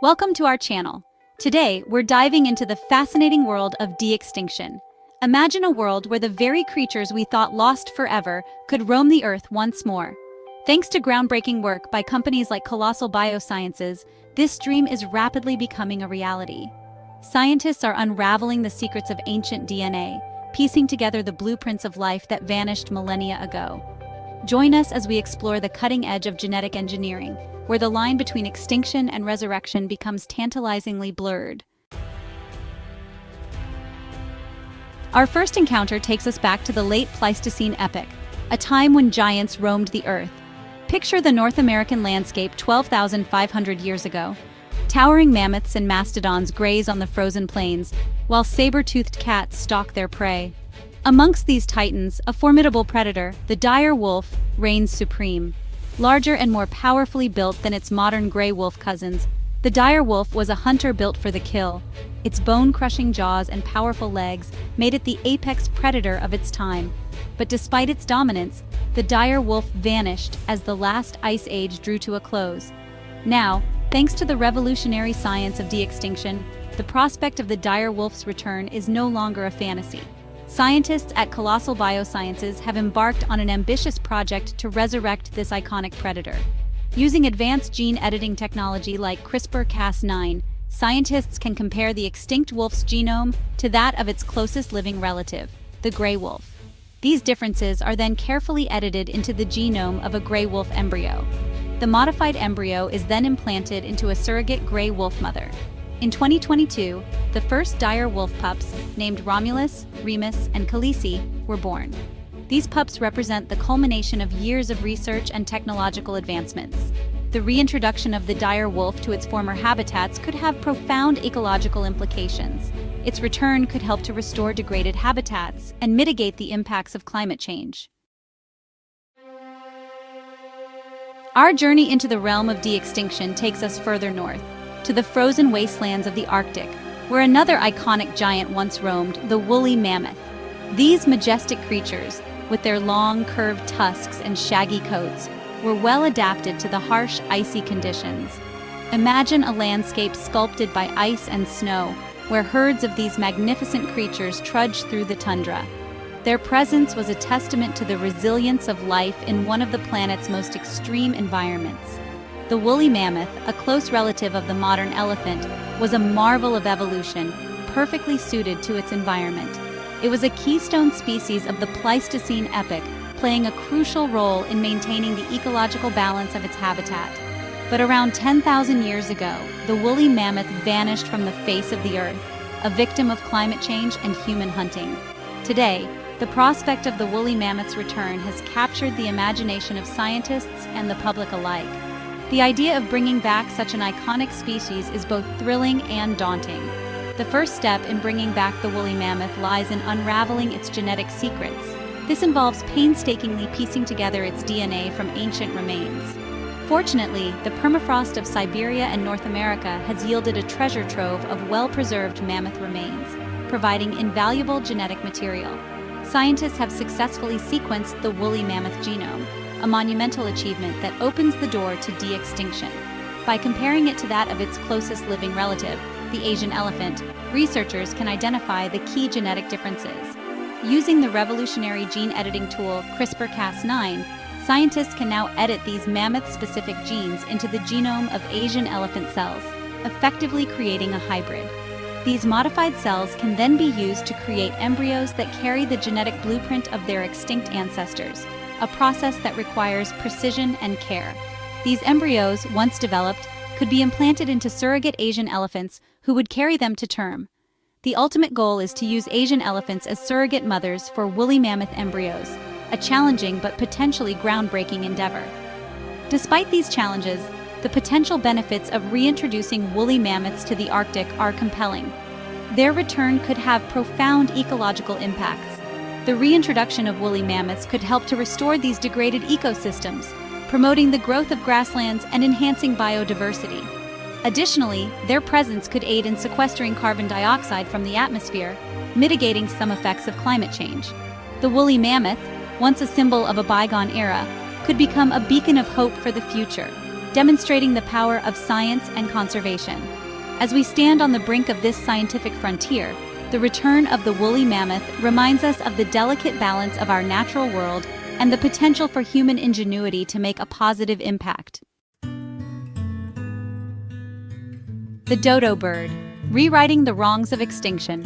Welcome to our channel. Today, we're diving into the fascinating world of de-extinction. Imagine a world where the very creatures we thought lost forever could roam the earth once more. Thanks to groundbreaking work by companies like Colossal Biosciences, this dream is rapidly becoming a reality. Scientists are unraveling the secrets of ancient DNA, piecing together the blueprints of life that vanished millennia ago. Join us as we explore the cutting edge of genetic engineering, where the line between extinction and resurrection becomes tantalizingly blurred. Our first encounter takes us back to the late Pleistocene epoch, a time when giants roamed the earth. Picture the North American landscape 12,500 years ago. Towering mammoths and mastodons graze on the frozen plains, while saber-toothed cats stalk their prey. Amongst these titans, a formidable predator, the dire wolf, reigns supreme. Larger and more powerfully built than its modern gray wolf cousins, the dire wolf was a hunter built for the kill. Its bone-crushing jaws and powerful legs made it the apex predator of its time. But despite its dominance, the dire wolf vanished as the last ice age drew to a close. Now, thanks to the revolutionary science of de-extinction, the prospect of the dire wolf's return is no longer a fantasy. Scientists at Colossal Biosciences have embarked on an ambitious project to resurrect this iconic predator. Using advanced gene editing technology like CRISPR-Cas9, scientists can compare the extinct wolf's genome to that of its closest living relative, the gray wolf. These differences are then carefully edited into the genome of a gray wolf embryo. The modified embryo is then implanted into a surrogate gray wolf mother. In 2022, the first dire wolf pups, named Romulus, Remus, and Khaleesi, were born. These pups represent the culmination of years of research and technological advancements. The reintroduction of the dire wolf to its former habitats could have profound ecological implications. Its return could help to restore degraded habitats and mitigate the impacts of climate change. Our journey into the realm of de-extinction takes us further north, to the frozen wastelands of the Arctic, where another iconic giant once roamed, the woolly mammoth. These majestic creatures, with their long, curved tusks and shaggy coats, were well adapted to the harsh, icy conditions. Imagine a landscape sculpted by ice and snow, where herds of these magnificent creatures trudged through the tundra. Their presence was a testament to the resilience of life in one of the planet's most extreme environments. The woolly mammoth, a close relative of the modern elephant, was a marvel of evolution, perfectly suited to its environment. It was a keystone species of the Pleistocene epoch, playing a crucial role in maintaining the ecological balance of its habitat. But around 10,000 years ago, the woolly mammoth vanished from the face of the earth, a victim of climate change and human hunting. Today, the prospect of the woolly mammoth's return has captured the imagination of scientists and the public alike. The idea of bringing back such an iconic species is both thrilling and daunting. The first step in bringing back the woolly mammoth lies in unraveling its genetic secrets. This involves painstakingly piecing together its DNA from ancient remains. Fortunately, the permafrost of Siberia and North America has yielded a treasure trove of well-preserved mammoth remains, providing invaluable genetic material. Scientists have successfully sequenced the woolly mammoth genome, a monumental achievement that opens the door to de-extinction. By comparing it to that of its closest living relative, the Asian elephant, researchers can identify the key genetic differences. Using the revolutionary gene editing tool CRISPR-Cas9, scientists can now edit these mammoth-specific genes into the genome of Asian elephant cells, effectively creating a hybrid. These modified cells can then be used to create embryos that carry the genetic blueprint of their extinct ancestors, a process that requires precision and care. These embryos, once developed, could be implanted into surrogate Asian elephants who would carry them to term. The ultimate goal is to use Asian elephants as surrogate mothers for woolly mammoth embryos, a challenging but potentially groundbreaking endeavor. Despite these challenges, the potential benefits of reintroducing woolly mammoths to the Arctic are compelling. Their return could have profound ecological impacts. The reintroduction of woolly mammoths could help to restore these degraded ecosystems, promoting the growth of grasslands and enhancing biodiversity. Additionally, their presence could aid in sequestering carbon dioxide from the atmosphere, mitigating some effects of climate change. The woolly mammoth, once a symbol of a bygone era, could become a beacon of hope for the future. demonstrating the power of science and conservation. As we stand on the brink of this scientific frontier, the return of the woolly mammoth reminds us of the delicate balance of our natural world and the potential for human ingenuity to make a positive impact. The dodo bird, rewriting the wrongs of extinction.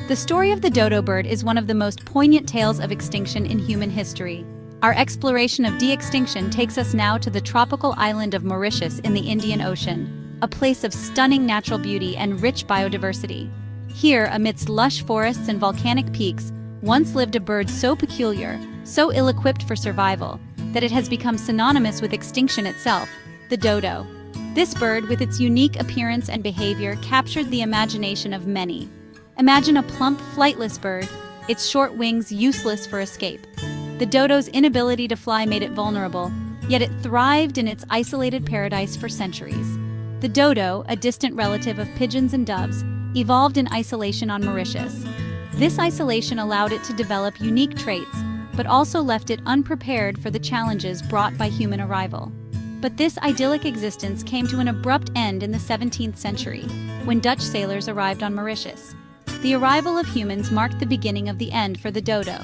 The story of the dodo bird is one of the most poignant tales of extinction in human history. Our exploration of de-extinction takes us now to the tropical island of Mauritius in the Indian Ocean, a place of stunning natural beauty and rich biodiversity. Here, amidst lush forests and volcanic peaks, once lived a bird so peculiar, so ill-equipped for survival, that it has become synonymous with extinction itself, the dodo. This bird, with its unique appearance and behavior, captured the imagination of many. Imagine a plump, flightless bird, its short wings useless for escape. The dodo's inability to fly made it vulnerable, yet it thrived in its isolated paradise for centuries. The dodo, a distant relative of pigeons and doves, evolved in isolation on Mauritius. This isolation allowed it to develop unique traits, but also left it unprepared for the challenges brought by human arrival. But this idyllic existence came to an abrupt end in the 17th century, when Dutch sailors arrived on Mauritius. The arrival of humans marked the beginning of the end for the dodo.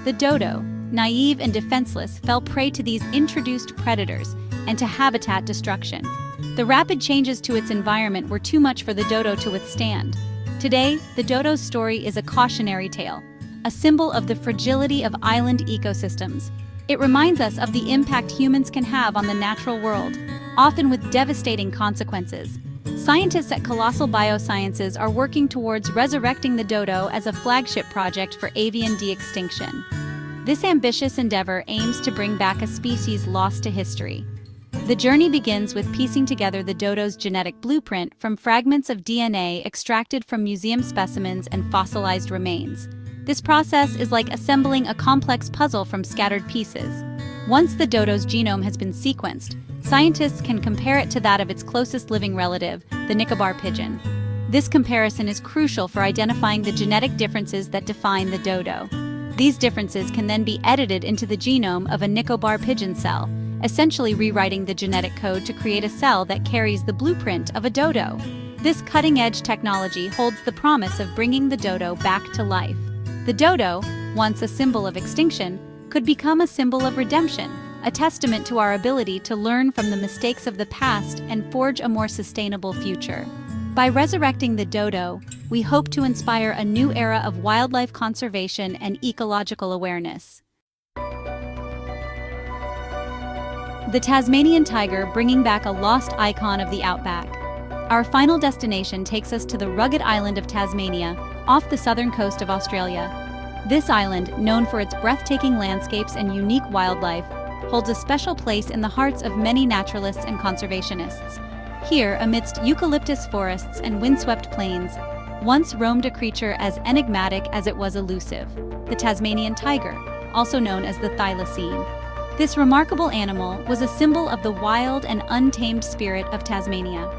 The dodo, naive and defenseless, fell prey to these introduced predators and to habitat destruction. The rapid changes to its environment were too much for the dodo to withstand. Today, the dodo's story is a cautionary tale, a symbol of the fragility of island ecosystems. It reminds us of the impact humans can have on the natural world, often with devastating consequences. Scientists at Colossal Biosciences are working towards resurrecting the dodo as a flagship project for avian de-extinction. This ambitious endeavor aims to bring back a species lost to history. The journey begins with piecing together the dodo's genetic blueprint from fragments of DNA extracted from museum specimens and fossilized remains. This process is like assembling a complex puzzle from scattered pieces. Once the dodo's genome has been sequenced, scientists can compare it to that of its closest living relative, the Nicobar pigeon. This comparison is crucial for identifying the genetic differences that define the dodo. These differences can then be edited into the genome of a Nicobar pigeon cell, essentially rewriting the genetic code to create a cell that carries the blueprint of a dodo. This cutting-edge technology holds the promise of bringing the dodo back to life. The dodo, once a symbol of extinction, could become a symbol of redemption, a testament to our ability to learn from the mistakes of the past and forge a more sustainable future. By resurrecting the dodo, we hope to inspire a new era of wildlife conservation and ecological awareness. The Tasmanian tiger, bringing back a lost icon of the outback. Our final destination takes us to the rugged island of Tasmania, off the southern coast of Australia. This island, known for its breathtaking landscapes and unique wildlife, holds a special place in the hearts of many naturalists and conservationists. Here, amidst eucalyptus forests and windswept plains, once roamed a creature as enigmatic as it was elusive, the Tasmanian tiger, also known as the thylacine. This remarkable animal was a symbol of the wild and untamed spirit of Tasmania.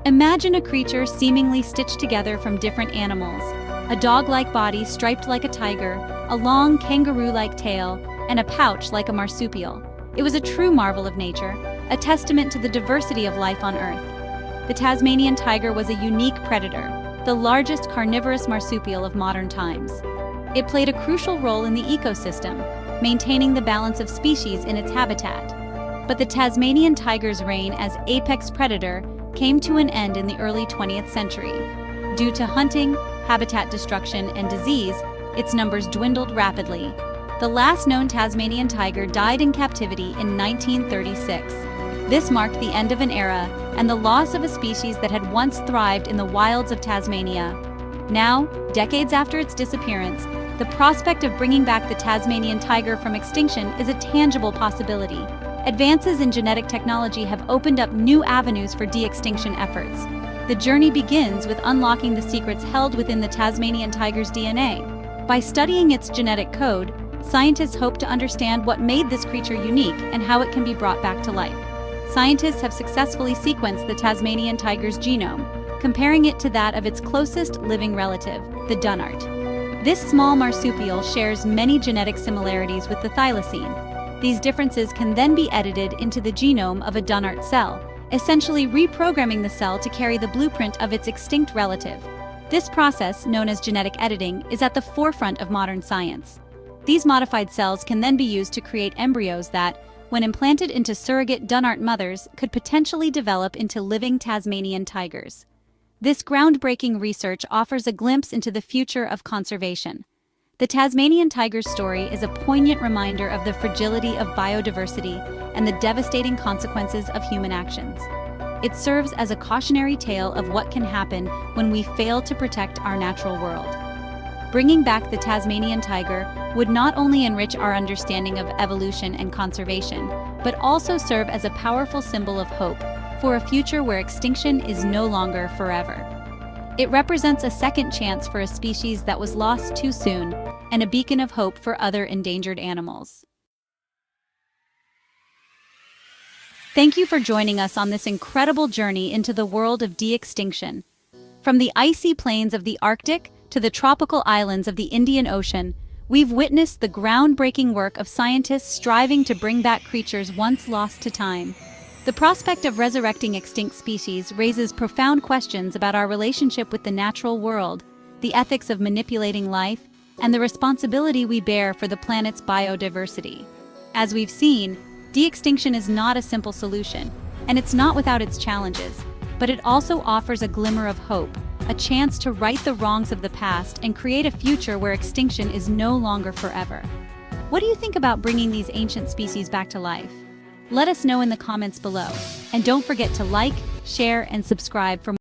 Imagine a creature seemingly stitched together from different animals, a dog-like body striped like a tiger, a long kangaroo-like tail, and a pouch like a marsupial. It was a true marvel of nature, a testament to the diversity of life on Earth. The Tasmanian tiger was a unique predator, the largest carnivorous marsupial of modern times. It played a crucial role in the ecosystem, maintaining the balance of species in its habitat. But the Tasmanian tiger's reign as apex predator came to an end in the early 20th century. Due to hunting, habitat destruction, and disease, its numbers dwindled rapidly. The last known Tasmanian tiger died in captivity in 1936. This marked the end of an era and the loss of a species that had once thrived in the wilds of Tasmania. Now, decades after its disappearance, the prospect of bringing back the Tasmanian tiger from extinction is a tangible possibility. Advances in genetic technology have opened up new avenues for de-extinction efforts. The journey begins with unlocking the secrets held within the Tasmanian tiger's DNA. By studying its genetic code, scientists hope to understand what made this creature unique and how it can be brought back to life. Scientists have successfully sequenced the Tasmanian tiger's genome, comparing it to that of its closest living relative, the dunnart. This small marsupial shares many genetic similarities with the thylacine. These differences can then be edited into the genome of a dunnart cell, essentially reprogramming the cell to carry the blueprint of its extinct relative. This process, known as genetic editing, is at the forefront of modern science. These modified cells can then be used to create embryos that, when implanted into surrogate Dunnart mothers, could potentially develop into living Tasmanian tigers. This groundbreaking research offers a glimpse into the future of conservation. The Tasmanian tiger's story is a poignant reminder of the fragility of biodiversity and the devastating consequences of human actions. It serves as a cautionary tale of what can happen when we fail to protect our natural world. Bringing back the Tasmanian tiger would not only enrich our understanding of evolution and conservation, but also serve as a powerful symbol of hope for a future where extinction is no longer forever. It represents a second chance for a species that was lost too soon, and a beacon of hope for other endangered animals. Thank you for joining us on this incredible journey into the world of de-extinction. From the icy plains of the Arctic to the tropical islands of the Indian Ocean, we've witnessed the groundbreaking work of scientists striving to bring back creatures once lost to time. The prospect of resurrecting extinct species raises profound questions about our relationship with the natural world, the ethics of manipulating life, and the responsibility we bear for the planet's biodiversity. As we've seen, de-extinction is not a simple solution, and it's not without its challenges, but it also offers a glimmer of hope, a chance to right the wrongs of the past and create a future where extinction is no longer forever. What do you think about bringing these ancient species back to life? Let us know in the comments below, and don't forget to like, share, and subscribe for more.